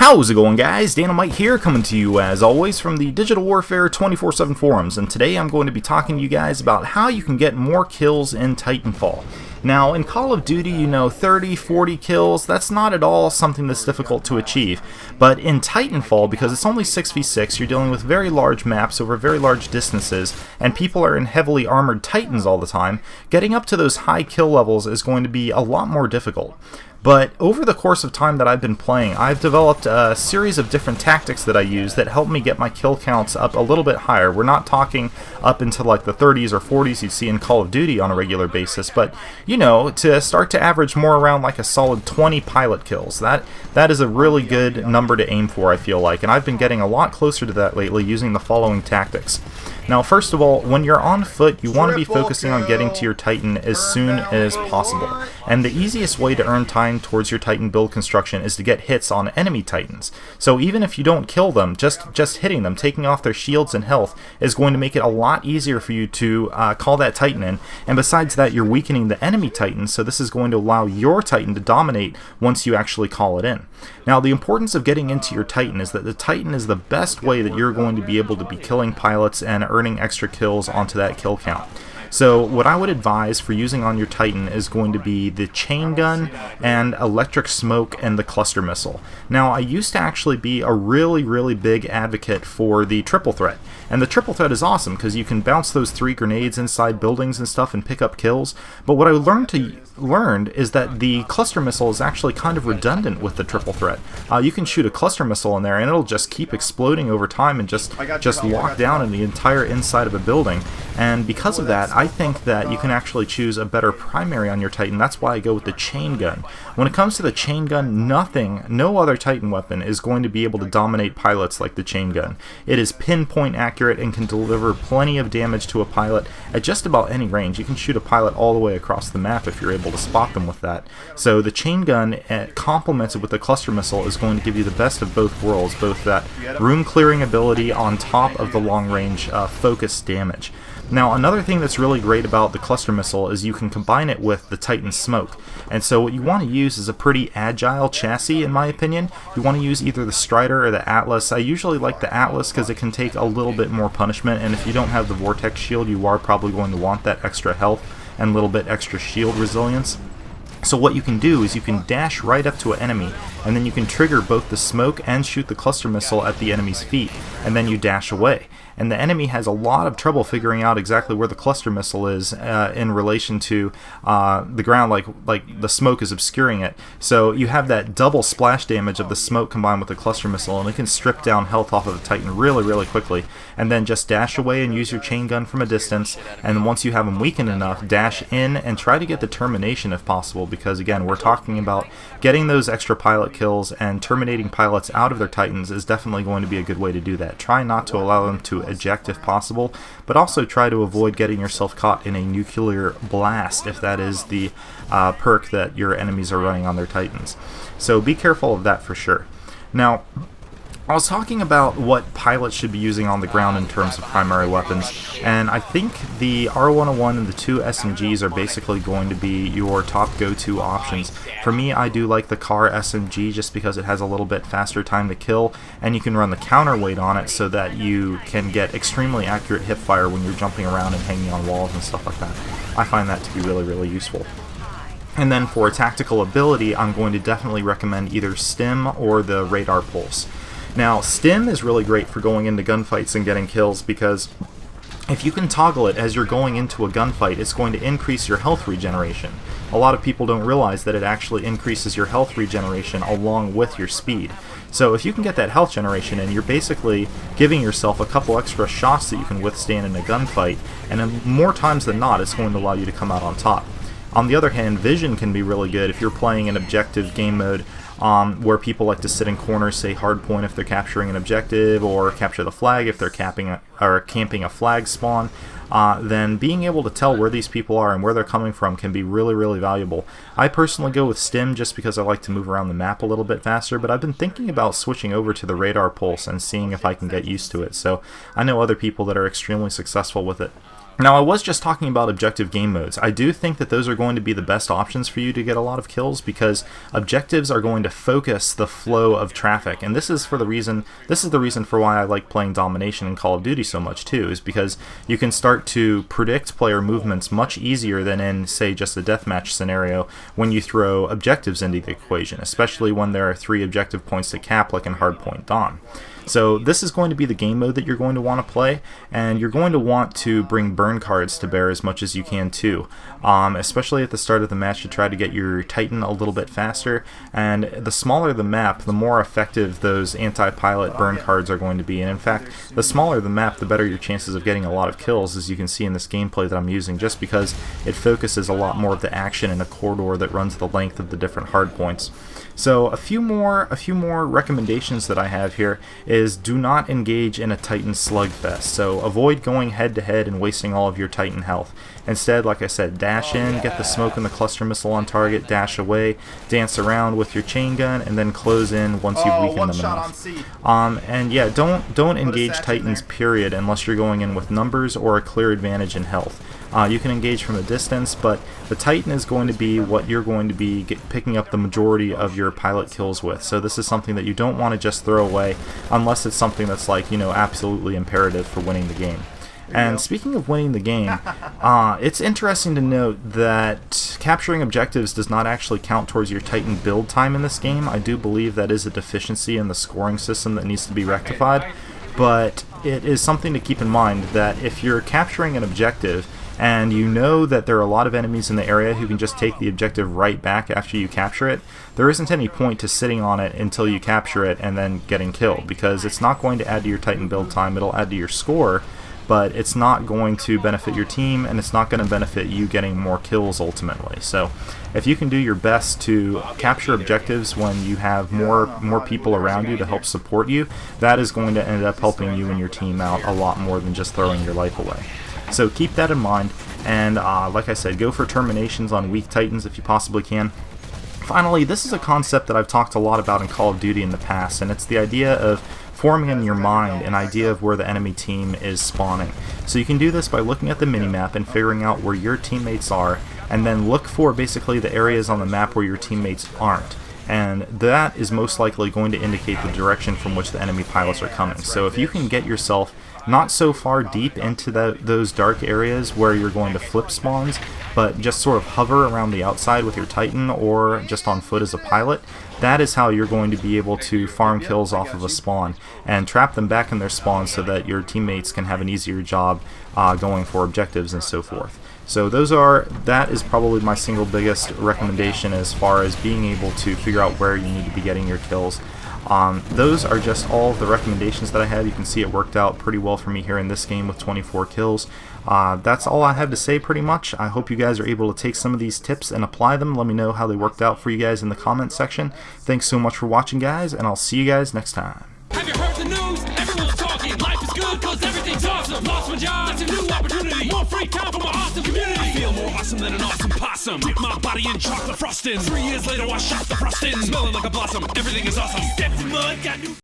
How's it going, guys? Dynamite here, coming to you as always from the Digital Warfare 24/7 forums, and today I'm going to be talking to you guys about how you can get more kills in Titanfall. Now, in Call of Duty, you know, 30, 40 kills, that's not at all something that's difficult to achieve. But in Titanfall, because it's only 6v6, you're dealing with very large maps over very large distances, and people are in heavily armored Titans all the time, getting up to those high kill levels is going to be a lot more difficult. But over the course of time that I've been playing, I've developed a series of different tactics that I use that help me get my kill counts up a little bit higher. We're not talking up into like the 30s or 40s you'd see in Call of Duty on a regular basis, but you know, to start to average more around like a solid 20 pilot kills. That is a really good number to aim for, I feel like, and I've been getting a lot closer to that lately using the following tactics. Now, first of all, when you're on foot, you want to be focusing on getting to your Titan as soon as possible. And the easiest way to earn time towards your Titan build construction is to get hits on enemy Titans. So even if you don't kill them, just hitting them, taking off their shields and health, is going to make it a lot easier for you to call that Titan in. And besides that, you're weakening the enemy Titan, so this is going to allow your Titan to dominate once you actually call it in. Now, the importance of getting into your Titan is that the Titan is the best way that you're going to be able to be killing pilots and earning extra kills onto that kill count. So what I would advise for using on your Titan is going to be the chain gun and electric smoke and the cluster missile. Now, I used to actually be a really big advocate for the triple threat. And the triple threat is awesome because you can bounce those 3 grenades inside buildings and stuff and pick up kills. But what I learned is that the cluster missile is actually kind of redundant with the triple threat. You can shoot a cluster missile in there and it'll just keep exploding over time and just lock down in the entire inside of a building. And because of that, I think that you can actually choose a better primary on your Titan. That's why I go with the chain gun. When it comes to the chain gun, no other Titan weapon is going to be able to dominate pilots like the chain gun. It is pinpoint accurate and can deliver plenty of damage to a pilot at just about any range. You can shoot a pilot all the way across the map if you're able to spot them with that. So the chain gun, complemented with the cluster missile, is going to give you the best of both worlds, both that room clearing ability on top of the long range focus damage. Now, another thing that's really great about the cluster missile is you can combine it with the Titan smoke. And so what you want to use is a pretty agile chassis, in my opinion. You want to use either the Strider or the Atlas. I usually like the Atlas because it can take a little bit more punishment, and if you don't have the Vortex shield, you are probably going to want that extra health and a little bit extra shield resilience. So what you can do is you can dash right up to an enemy, and then you can trigger both the smoke and shoot the cluster missile at the enemy's feet, and then you dash away. And the enemy has a lot of trouble figuring out exactly where the cluster missile is in relation to the ground, like the smoke is obscuring it. So you have that double splash damage of the smoke combined with the cluster missile, and it can strip down health off of the Titan really quickly. And then just dash away and use your chain gun from a distance, and once you have them weakened enough, dash in and try to get the termination if possible, because again, we're talking about getting those extra pilot kills, and terminating pilots out of their Titans is definitely going to be a good way to do that. Try not to allow them to eject if possible, but also try to avoid getting yourself caught in a nuclear blast if that is the perk that your enemies are running on their Titans. So be careful of that for sure. Now, I was talking about what pilots should be using on the ground in terms of primary weapons, and I think the R101 and the 2 SMGs are basically going to be your top go-to options. For me, I do like the car SMG just because it has a little bit faster time to kill, and you can run the counterweight on it so that you can get extremely accurate hip fire when you're jumping around and hanging on walls and stuff like that. I find that to be really useful. And then for tactical ability, I'm going to definitely recommend either Stim or the Radar Pulse. Now, Stim is really great for going into gunfights and getting kills because if you can toggle it as you're going into a gunfight, it's going to increase your health regeneration. A lot of people don't realize that it actually increases your health regeneration along with your speed. So if you can get that health generation in, you're basically giving yourself a couple extra shots that you can withstand in a gunfight, and more times than not, it's going to allow you to come out on top. On the other hand, vision can be really good if you're playing an objective game mode where people like to sit in corners, say hardpoint if they're capturing an objective, or capture the flag if they're camping a flag spawn. Then being able to tell where these people are and where they're coming from can be really valuable. I personally go with Stim just because I like to move around the map a little bit faster, but I've been thinking about switching over to the Radar Pulse and seeing if I can get used to it. So I know other people that are extremely successful with it. Now, I was just talking about objective game modes. I do think that those are going to be the best options for you to get a lot of kills, because objectives are going to focus the flow of traffic, and this is the reason for why I like playing domination in Call of Duty so much too, is because you can start to predict player movements much easier than in, say, just a deathmatch scenario when you throw objectives into the equation, especially when there are 3 objective points to cap, like in Hardpoint Dawn. So this is going to be the game mode that you're going to want to play, and you're going to want to bring burn cards to bear as much as you can too, especially at the start of the match, to try to get your Titan a little bit faster. And the smaller the map, the more effective those anti-pilot burn cards are going to be. And in fact, the smaller the map, the better your chances of getting a lot of kills, as you can see in this gameplay that I'm using, just because it focuses a lot more of the action in a corridor that runs the length of the different hardpoints. So a few more recommendations that I have here is do not engage in a Titan slugfest. So avoid going head to head and wasting all of your Titan health. Instead, like I said, dash in, get the smoke and the cluster missile on target, dash away, dance around with your chain gun, and then close in once you've weakened them enough. And yeah, don't engage Titans, period, unless you're going in with numbers or a clear advantage in health. You can engage from a distance, but the Titan is going to be what you're going to be picking up the majority of your pilot kills with. So this is something that you don't want to just throw away, unless it's something that's like, absolutely imperative for winning the game. And speaking of winning the game, it's interesting to note that capturing objectives does not actually count towards your Titan build time in this game. I do believe that is a deficiency in the scoring system that needs to be rectified, but it is something to keep in mind that if you're capturing an objective and you know that there are a lot of enemies in the area who can just take the objective right back after you capture it, there isn't any point to sitting on it until you capture it and then getting killed, because it's not going to add to your Titan build time. It'll add to your score, but it's not going to benefit your team, and it's not going to benefit you getting more kills ultimately. So if you can do your best to capture objectives when you have more people around you to help support you, that is going to end up helping you and your team out a lot more than just throwing your life away. So keep that in mind, and like I said, go for terminations on weak Titans if you possibly can. Finally, this is a concept that I've talked a lot about in Call of Duty in the past, and it's the idea of forming in your mind an idea of where the enemy team is spawning. So you can do this by looking at the minimap and figuring out where your teammates are, and then look for basically the areas on the map where your teammates aren't. And that is most likely going to indicate the direction from which the enemy pilots are coming. So if you can get yourself not so far deep into those dark areas where you're going to flip spawns, but just sort of hover around the outside with your Titan or just on foot as a pilot, that is how you're going to be able to farm kills off of a spawn and trap them back in their spawn so that your teammates can have an easier job going for objectives and so forth. So that is probably my single biggest recommendation as far as being able to figure out where you need to be getting your kills. Those are just all of the recommendations that I had. You can see it worked out pretty well for me here in this game with 24 kills. That's all I have to say pretty much. I hope you guys are able to take some of these tips and apply them. Let me know how they worked out for you guys in the comment section. Thanks so much for watching, guys, and I'll see you guys next time. Have you heard the news? Everyone's talking. Life is good cause everything's awesome. Lost my job, that's a new opportunity. More free time for my awesome community. I feel more awesome than an awesome possum. Dip my body in chocolate frosting. 3 years later I shot the frosting. Smelling like a blossom, everything is awesome. Stepped in mud, got new